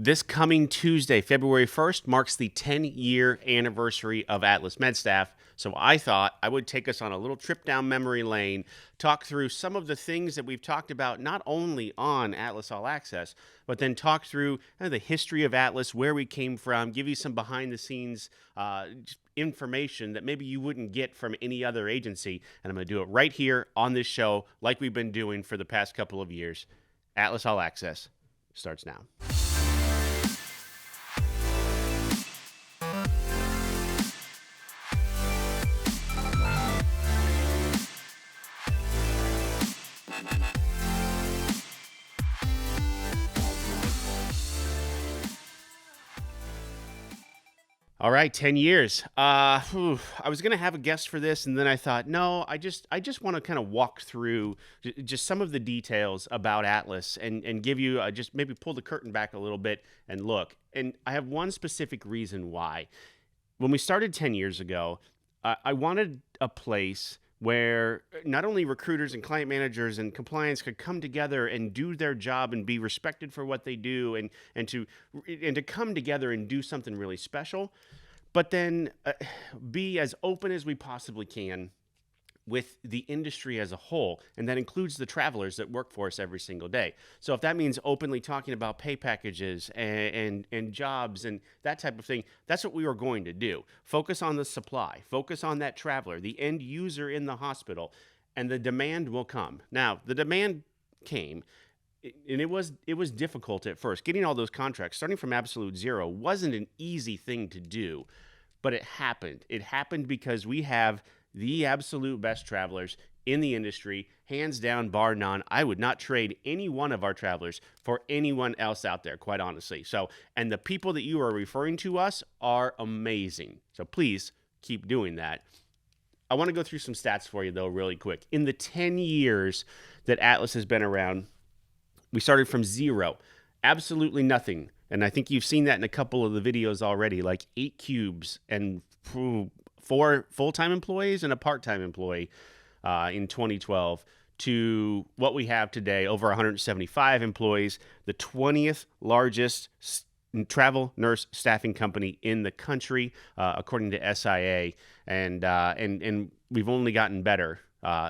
This coming Tuesday, February 1st, marks the 10-year anniversary of Atlas MedStaff. So I thought I would take us on a little trip down memory lane, talk through some of the things that we've talked about not only on Atlas All Access, but then talk through the history of Atlas, where we came from, give you some behind-the-scenes information that maybe you wouldn't get from any other agency. And I'm going to do it right here on this show like we've been doing for the past couple of years. Atlas All Access starts now. All right, 10 years. I was going to have a guest for this, and then I thought, no, I just want to kind of walk through just some of the details about Atlas and give you just maybe pull the curtain back a little bit and look. And I have one specific reason why. When we started 10 years ago, I wanted a place where not only recruiters and client managers and compliance could come together and do their job and be respected for what they do and to come together and do something really special, but then be as open as we possibly can with the industry as a whole, and that includes the travelers that work for us every single day. So if that means openly talking about pay packages and jobs and that type of thing, that's what we were going to do. Focus on the supply, focus on that traveler, the end user in the hospital, and the demand will come. Now, the demand came, and it was difficult at first. Getting all those contracts, starting from absolute zero, wasn't an easy thing to do, but it happened. It happened because we have the absolute best travelers in the industry, hands down, bar none. I would not trade any one of our travelers for anyone else out there, quite honestly. So, and the people that you are referring to us are amazing. So please keep doing that. I want to go through some stats for you, though, really quick. In the 10 years that Atlas has been around, we started from zero, absolutely nothing. And I think you've seen that in a couple of the videos already, like 8 cubes and 4 full-time employees and a part-time employee in 2012 to what we have today, over 175 employees, the 20th largest travel nurse staffing company in the country, according to SIA, and we've only gotten better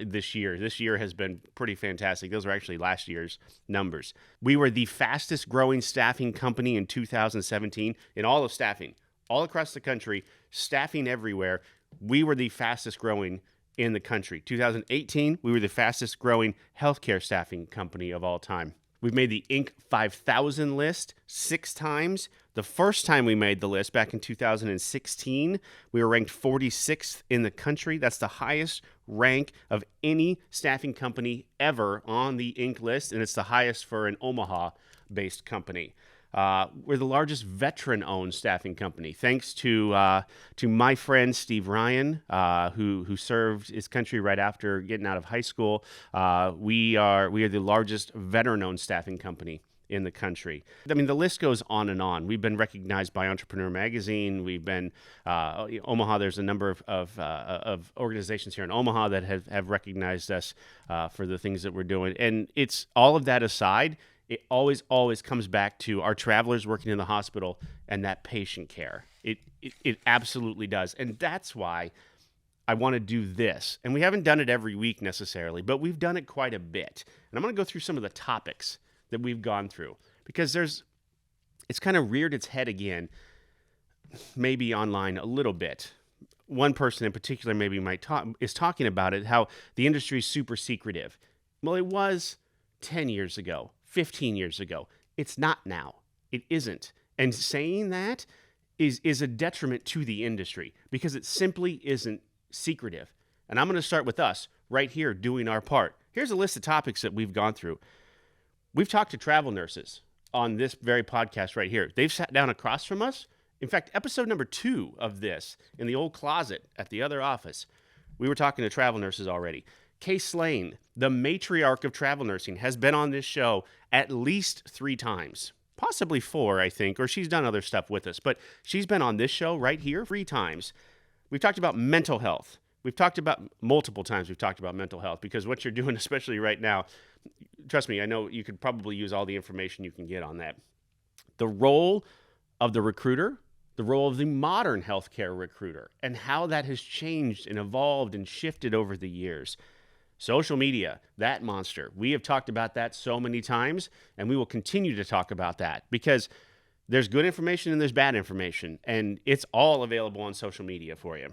this year. This year has been pretty fantastic. Those are actually last year's numbers. We were the fastest growing staffing company in 2017 in all of staffing. All across the country, staffing everywhere, we were the fastest growing in the country. 2018, we were the fastest growing healthcare staffing company of all time. We've made the Inc. 5000 list 6 times. The first time we made the list back in 2016, we were ranked 46th in the country. That's the highest rank of any staffing company ever on the Inc. list, and it's the highest for an Omaha-based company. We're the largest veteran-owned staffing company, thanks to my friend Steve Ryan, who served his country right after getting out of high school. We are the largest veteran-owned staffing company in the country. I mean, the list goes on and on. We've been recognized by Entrepreneur Magazine. We've been Omaha. There's a number of organizations here in Omaha that have recognized us for the things that we're doing. And it's all of that aside, it always comes back to our travelers working in the hospital and that patient care. It absolutely does. And that's why I want to do this. And we haven't done it every week necessarily, but we've done it quite a bit. And I'm going to go through some of the topics that we've gone through because it's kind of reared its head again, maybe online a little bit. One person in particular maybe is talking about it, how the industry is super secretive. Well, it was 10 years ago. 15 years ago. It's not now. It isn't. And saying that is a detriment to the industry because it simply isn't secretive. And I'm going to start with us right here doing our part. Here's a list of topics that we've gone through. We've talked to travel nurses on this very podcast right here. They've sat down across from us. In fact, episode number 2 of this in the old closet at the other office, we were talking to travel nurses already. Kay Slane, the matriarch of travel nursing, has been on this show at least 3 times, possibly 4, I think, or she's done other stuff with us, but she's been on this show right here 3 times. We've talked about mental health. We've talked about multiple times mental health because what you're doing, especially right now, trust me, I know you could probably use all the information you can get on that. The role of the recruiter, the role of the modern healthcare recruiter, and how that has changed and evolved and shifted over the years. Social media, that monster. We have talked about that so many times, and we will continue to talk about that because there's good information and there's bad information, and it's all available on social media for you.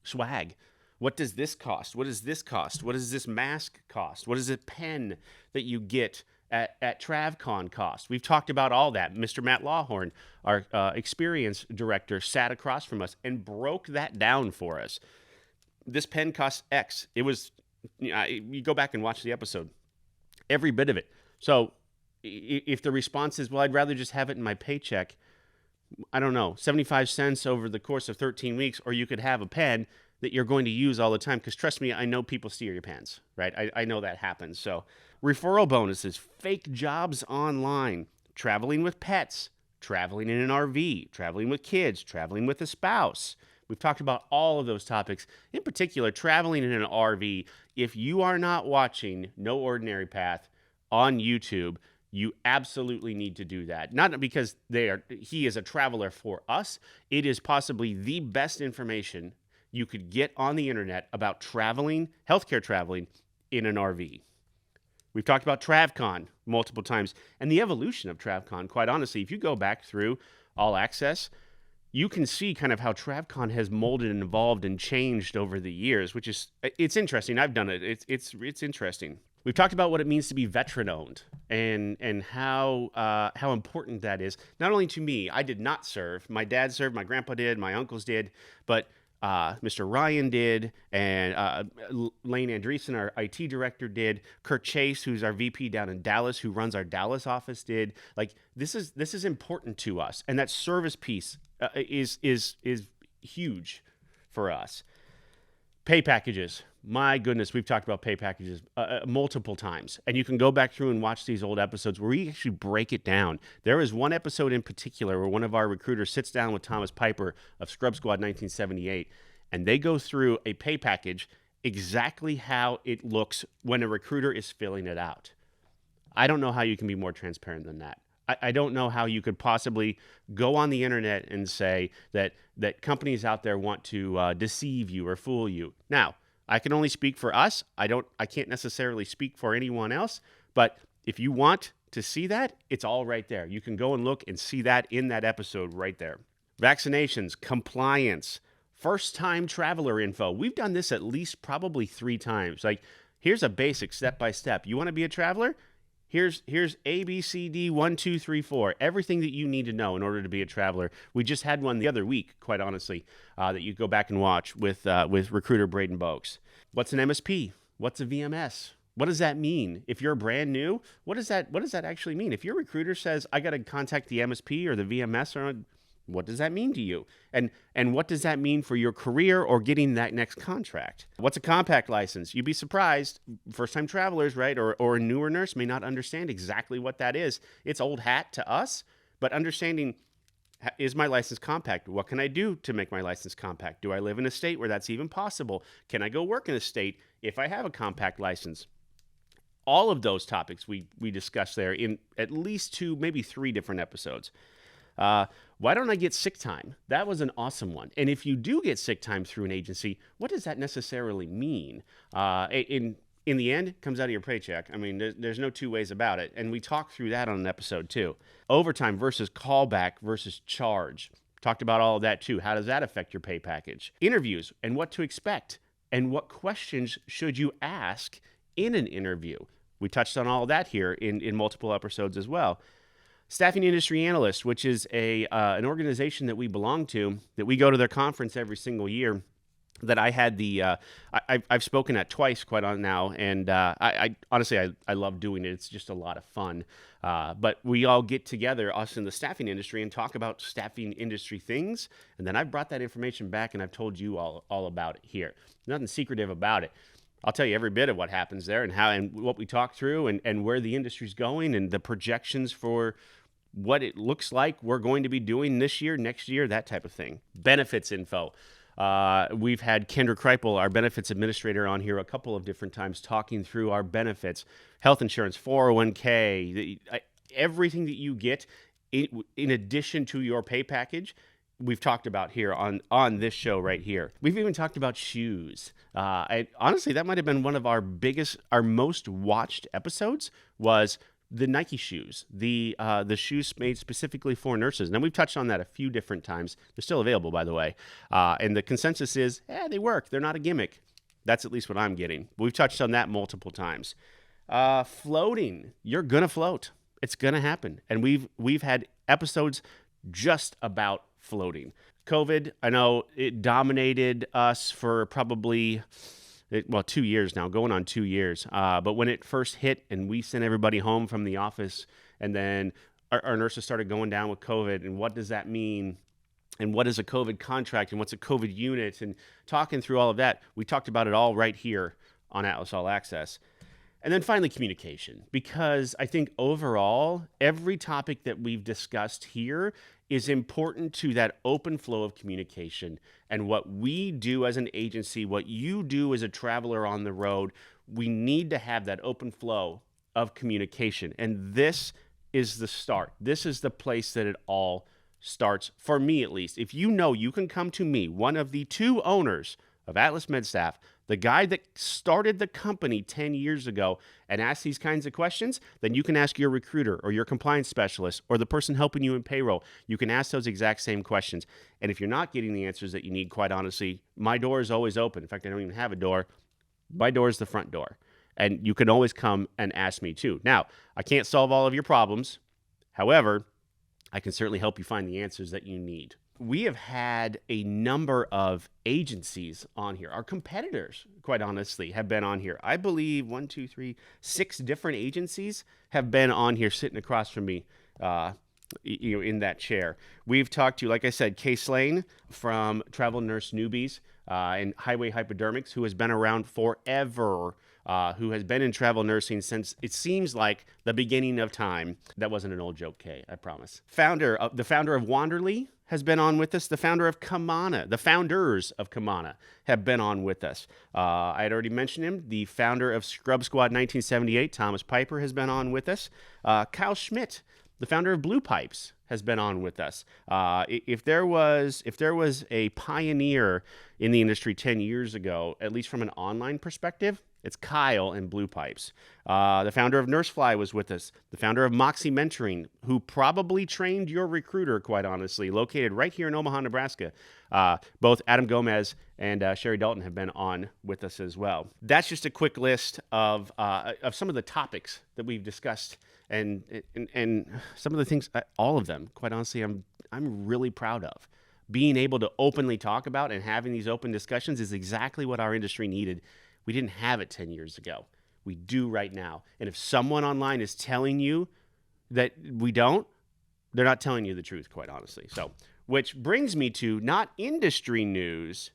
Swag. What does this cost? What does this cost? What does this mask cost? What does a pen that you get at TravCon cost? We've talked about all that. Mr. Matt Lawhorn, our experience director, sat across from us and broke that down for us. This pen costs X. It was, you go back and watch the episode, every bit of it. So if the response is, well, I'd rather just have it in my paycheck, I don't know, 75 cents over the course of 13 weeks, or you could have a pen that you're going to use all the time. Because trust me, I know people steal your pens, right? I know that happens. So referral bonuses, fake jobs online, traveling with pets, traveling in an RV, traveling with kids, traveling with a spouse. We've talked about all of those topics. In particular, traveling in an RV. If you are not watching No Ordinary Path on YouTube, you absolutely need to do that. Not because he is a traveler for us. It is possibly the best information you could get on the internet about traveling, healthcare traveling in an RV. We've talked about TravCon multiple times and the evolution of TravCon. Quite honestly, if you go back through All Access, you can see kind of how TravCon has molded and evolved and changed over the years, which is, it's interesting. I've done it. It's interesting. We've talked about what it means to be veteran-owned and how important that is. Not only to me, I did not serve. My dad served, my grandpa did, my uncles did, but Mr. Ryan did, and Lane Andreessen, our IT director, did. Kurt Chase, who's our VP down in Dallas, who runs our Dallas office, did. Like, this is important to us, and that service piece is huge for us. Pay packages. My goodness, we've talked about pay packages multiple times. And you can go back through and watch these old episodes where we actually break it down. There is one episode in particular where one of our recruiters sits down with Thomas Piper of Scrub Squad 1978, and they go through a pay package exactly how it looks when a recruiter is filling it out. I don't know how you can be more transparent than that. I don't know how you could possibly go on the internet and say that companies out there want to deceive you or fool you. Now, I can only speak for us. I can't necessarily speak for anyone else, but if you want to see that, it's all right there. You can go and look and see that in that episode right there. Vaccinations, compliance, first-time traveler info. We've done this at least probably 3 times. Like, here's a basic step-by-step. You want to be a traveler? Here's A, B, C, D, 1, 2, 3, 4. Everything that you need to know in order to be a traveler. We just had one the other week, quite honestly, that you go back and watch with recruiter Braden Boakes. What's an MSP? What's a VMS? What does that mean? If you're brand new, what does that actually mean? If your recruiter says, I got to contact the MSP or the VMS, what does that mean to you? And what does that mean for your career or getting that next contract? What's a compact license? You'd be surprised. First-time travelers, right, or a newer nurse may not understand exactly what that is. It's old hat to us, but understanding, is my license compact? What can I do to make my license compact? Do I live in a state where that's even possible? Can I go work in a state if I have a compact license? All of those topics we discussed there in at least 2, maybe 3 different episodes. Why don't I get sick time? That was an awesome one. And if you do get sick time through an agency, what does that necessarily mean? In the end, it comes out of your paycheck. I mean, there's no 2 ways about it. And we talked through that on an episode too. Overtime versus callback versus charge. Talked about all of that too. How does that affect your pay package? Interviews and what to expect and what questions should you ask in an interview. We touched on all of that here in multiple episodes as well. Staffing Industry Analyst, which is an organization that we belong to, that we go to their conference every single year, that I had I've spoken at twice quite on now, and I honestly love doing it. It's just a lot of fun. But we all get together, us in the staffing industry, and talk about staffing industry things, and then I've brought that information back and I've told you all about it here. Nothing secretive about it. I'll tell you every bit of what happens there and how and what we talk through and where the industry's going and the projections for what it looks like we're going to be doing this year, next year, that type of thing. Benefits info. We've had Kendra Kreipel, our benefits administrator, on here a couple of different times talking through our benefits, health insurance, 401k. everything that you get in addition to your pay package, we've talked about here on this show right here. We've even talked about shoes. And honestly, that might have been one of our most watched episodes was the Nike shoes, the shoes made specifically for nurses. Now, we've touched on that a few different times. They're still available, by the way. And the consensus is, they work. They're not a gimmick. That's at least what I'm getting. We've touched on that multiple times. Floating. You're going to float. It's going to happen. And we've had episodes just about floating. COVID, I know it dominated us for probably 2 years now, going on 2 years. But when it first hit and we sent everybody home from the office, and then our nurses started going down with COVID, and what does that mean? And what is a COVID contract? And what's a COVID unit? And talking through all of that, we talked about it all right here on Atlas All Access. And then finally, communication, because I think overall, every topic that we've discussed here is important to that open flow of communication. And what we do as an agency, what you do as a traveler on the road, we need to have that open flow of communication. And this is the start. This is the place that it all starts, for me at least. If you know you can come to me, one of the two owners of Atlas MedStaff, the guy that started the company 10 years ago, and ask these kinds of questions, then you can ask your recruiter or your compliance specialist or the person helping you in payroll. You can ask those exact same questions. And if you're not getting the answers that you need, quite honestly, my door is always open. In fact, I don't even have a door. My door is the front door. And you can always come and ask me too. Now, I can't solve all of your problems. However, I can certainly help you find the answers that you need. We have had a number of agencies on here. Our competitors, quite honestly, have been on here. I believe 6 different agencies have been on here sitting across from me, in that chair. We've talked to, like I said, Kay Slane from Travel Nurse Newbies and Highway Hypodermics, who has been around forever, who has been in travel nursing since it seems like the beginning of time. That wasn't an old joke, Kay, I promise. The founder of Wanderly has been on with us. The founder of Kamana, the founders of Kamana have been on with us. I had already mentioned him. The founder of Scrub Squad 1978, Thomas Piper, has been on with us. Kyle Schmidt, the founder of Blue Pipes, has been on with us. If there was a pioneer in the industry 10 years ago, at least from an online perspective, it's Kyle and Blue Pipes. The founder of NurseFly was with us. The founder of Moxie Mentoring, who probably trained your recruiter, quite honestly, located right here in Omaha, Nebraska. Both Adam Gomez and Sherry Dalton have been on with us as well. That's just a quick list of some of the topics that we've discussed, and some of the things, all of them, quite honestly, I'm really proud of. Being able to openly talk about and having these open discussions is exactly what our industry needed. We didn't have it 10 years ago. We do right now. And if someone online is telling you that we don't, they're not telling you the truth, quite honestly. So, which brings me to not industry news,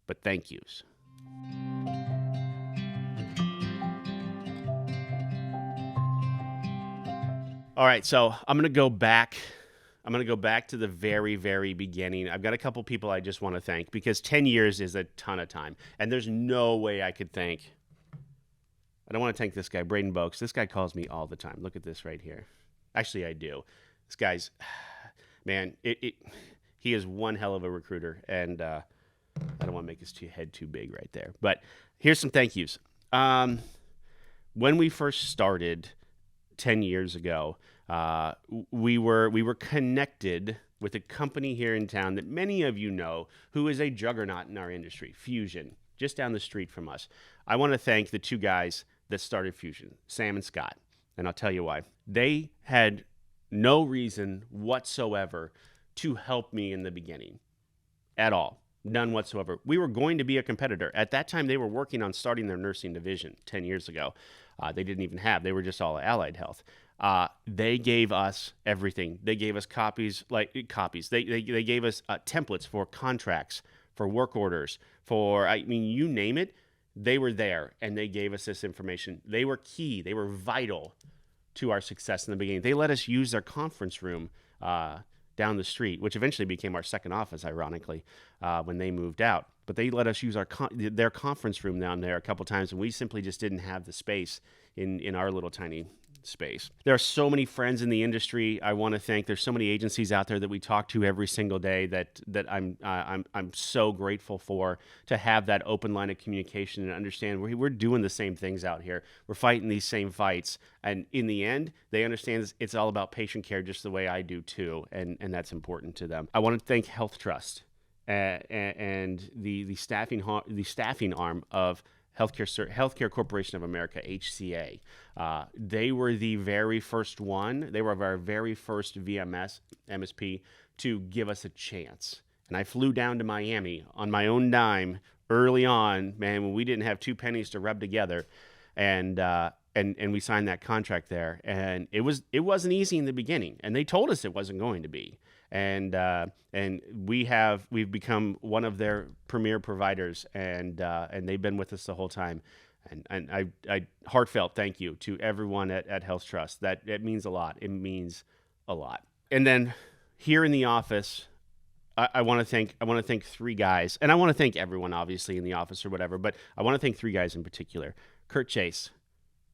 but thank yous. All right, so I'm going to go back to the very, very beginning. I've got a couple people I just want to thank, because 10 years is a ton of time. And there's no way I could thank. I don't want to thank this guy, Braden Boakes. This guy calls me all the time. Look at this right here. Actually, I do. This guy's, man, he is one hell of a recruiter. And I don't want to make his head too big right there. But here's some thank yous. When we first started 10 years ago, we were connected with a company here in town that many of you know, who is a juggernaut in our industry, Fusion, just down the street from us. I want to thank the two guys that started Fusion, Sam and Scott, and I'll tell you why. They had no reason whatsoever to help me in the beginning, at all. None whatsoever. We were going to be a competitor. At that time, they were working on starting their nursing division 10 years ago. They didn't even have. They were just all allied health. They gave us everything. They gave us copies. They gave us templates for contracts, for work orders, you name it. They were there, and they gave us this information. They were key. They were vital to our success in the beginning. They let us use their conference room down the street, which eventually became our second office, ironically, when they moved out. but they let us use their conference room down there a couple times, and we simply just didn't have the space in our little tiny space. There are so many friends in the industry I want to thank. There's so many agencies out there that we talk to every single day that I'm so grateful for, to have that open line of communication and understand we're doing the same things out here. We're fighting these same fights, and in the end, they understand it's all about patient care just the way I do too, and that's important to them. I want to thank Health Trust and the staffing arm of Healthcare Corporation of America, HCA. They were the very first one. They were our very first MSP to give us a chance. And I flew down to Miami on my own dime early on, man, when we didn't have two pennies to rub together, and we signed that contract there. And it wasn't easy in the beginning, and they told us it wasn't going to be. And we've become one of their premier providers, and they've been with us the whole time. And I heartfelt thank you to everyone at Health Trust. That means a lot. It means a lot. And then here in the office, I want to thank three guys, and I want to thank everyone obviously in the office or whatever, but I want to thank three guys in particular. Kurt Chase,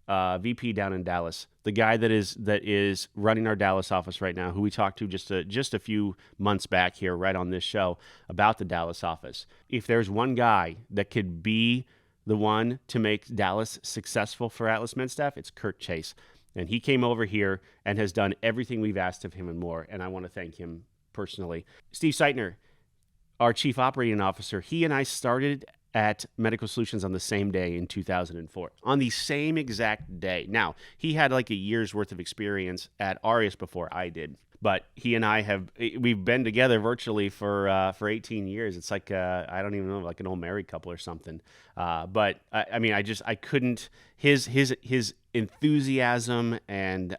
VP down in Dallas, the guy that is running our Dallas office right now, who we talked to just a few months back here right on this show about the Dallas office. If there's one guy that could be the one to make Dallas successful for Atlas MedStaff, it's Kurt Chase. And he came over here and has done everything we've asked of him and more, and I want to thank him personally. Steve Seitner, our Chief Operating Officer, he and I started at Medical Solutions on the same day in 2004, on the same exact day. Now, he had like a year's worth of experience at Arias before I did, but he and we've been together virtually for 18 years. It's like, I don't even know, like an old married couple or something. But I couldn't, his enthusiasm and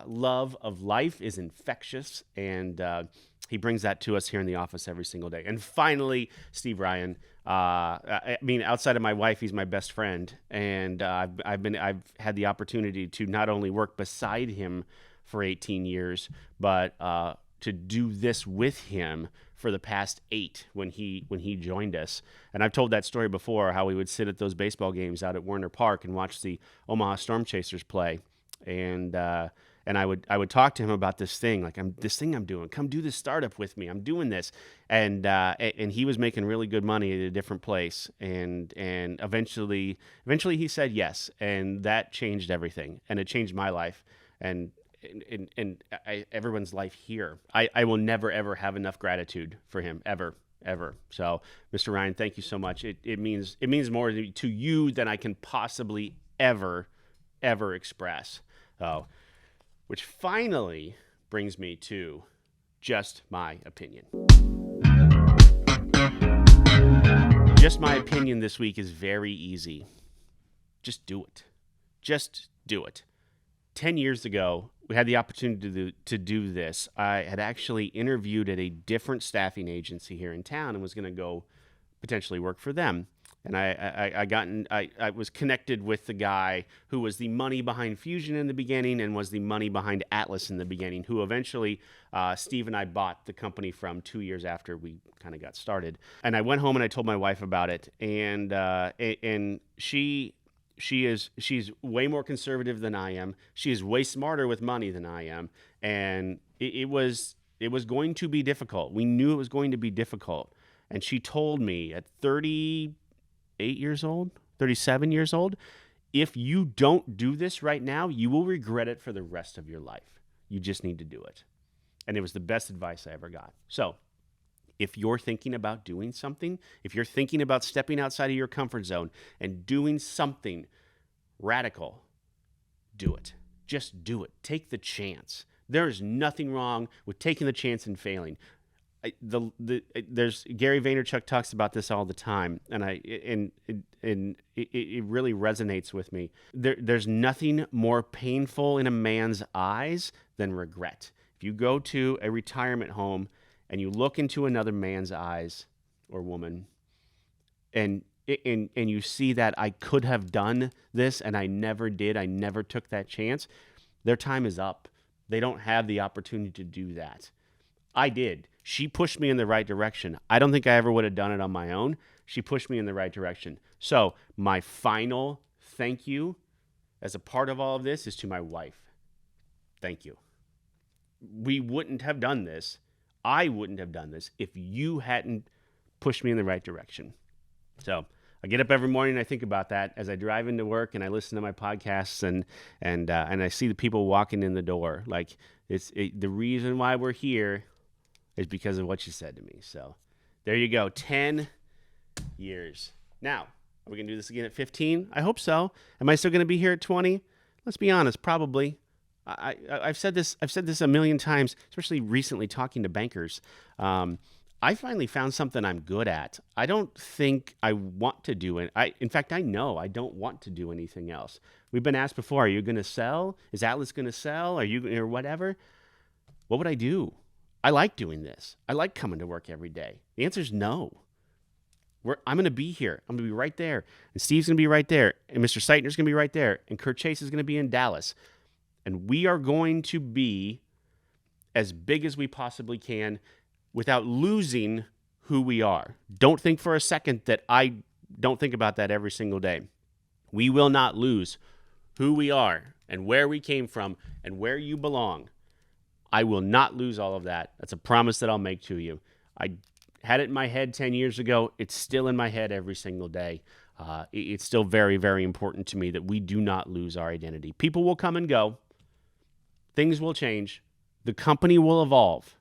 love of life is infectious, and he brings that to us here in the office every single day. And finally, Steve Ryan. Outside of my wife, he's my best friend, and I've had the opportunity to not only work beside him for 18 years, but to do this with him for the past 8 when he joined us. And I've told that story before, how we would sit at those baseball games out at Werner Park and watch the Omaha Storm Chasers play, and I would talk to him about this thing I'm doing. Come do this startup with me. I'm doing this, and he was making really good money at a different place, and eventually he said yes, and that changed everything, and it changed my life, and everyone's life here. I will never ever have enough gratitude for him, ever. So, Mr. Ryan, thank you so much. It means more to you than I can possibly ever express. So, which finally brings me to just my opinion. Just my opinion this week is very easy. Just do it. Just do it. 10 years ago, we had the opportunity to do this. I had actually interviewed at a different staffing agency here in town and was going to go potentially work for them. And I was connected with the guy who was the money behind Fusion in the beginning and was the money behind Atlas in the beginning, who eventually Steve and I bought the company from 2 years after we kind of got started. And I went home and I told my wife about it, and she's way more conservative than I am. She is way smarter with money than I am, and it was going to be difficult. We knew it was going to be difficult, and she told me at 37 years old, if you don't do this right now, you will regret it for the rest of your life. You just need to do it. And it was the best advice I ever got. So if you're thinking about doing something, if you're thinking about stepping outside of your comfort zone and doing something radical, do it. Just do it. Take the chance. There's nothing wrong with taking the chance and failing. There's Gary Vaynerchuk talks about this all the time, and it really resonates with me. There's nothing more painful in a man's eyes than regret. If you go to a retirement home and you look into another man's eyes or woman, and you see that I could have done this and I never did, I never took that chance, their time is up. They don't have the opportunity to do that. I did. She pushed me in the right direction. I don't think I ever would have done it on my own. She pushed me in the right direction. So my final thank you as a part of all of this is to my wife. Thank you. We wouldn't have done this. I wouldn't have done this if you hadn't pushed me in the right direction. So I get up every morning and I think about that as I drive into work and I listen to my podcasts and I see the people walking in the door. Like the reason why we're here is because of what you said to me. So there you go. 10 years. Now, are we going to do this again at 15? I hope so. Am I still going to be here at 20? Let's be honest, probably. I've said this a million times, especially recently talking to bankers. I finally found something I'm good at. I don't think I want to do it. In fact, I know I don't want to do anything else. We've been asked before, are you going to sell? Is Atlas going to sell? Are you, or whatever? What would I do? I like doing this. I like coming to work every day. The answer is no. I'm going to be here. I'm going to be right there. And Steve's going to be right there. And Mr. Seitner's going to be right there. And Kurt Chase is going to be in Dallas. And we are going to be as big as we possibly can without losing who we are. Don't think for a second that I don't think about that every single day. We will not lose who we are and where we came from and where you belong. I will not lose all of that. That's a promise that I'll make to you. I had it in my head 10 years ago. It's still in my head every single day. It's still very, very important to me that we do not lose our identity. People will come and go. Things will change. The company will evolve.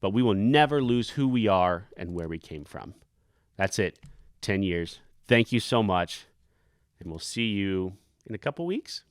But we will never lose who we are and where we came from. That's it. 10 years. Thank you so much. And we'll see you in a couple weeks.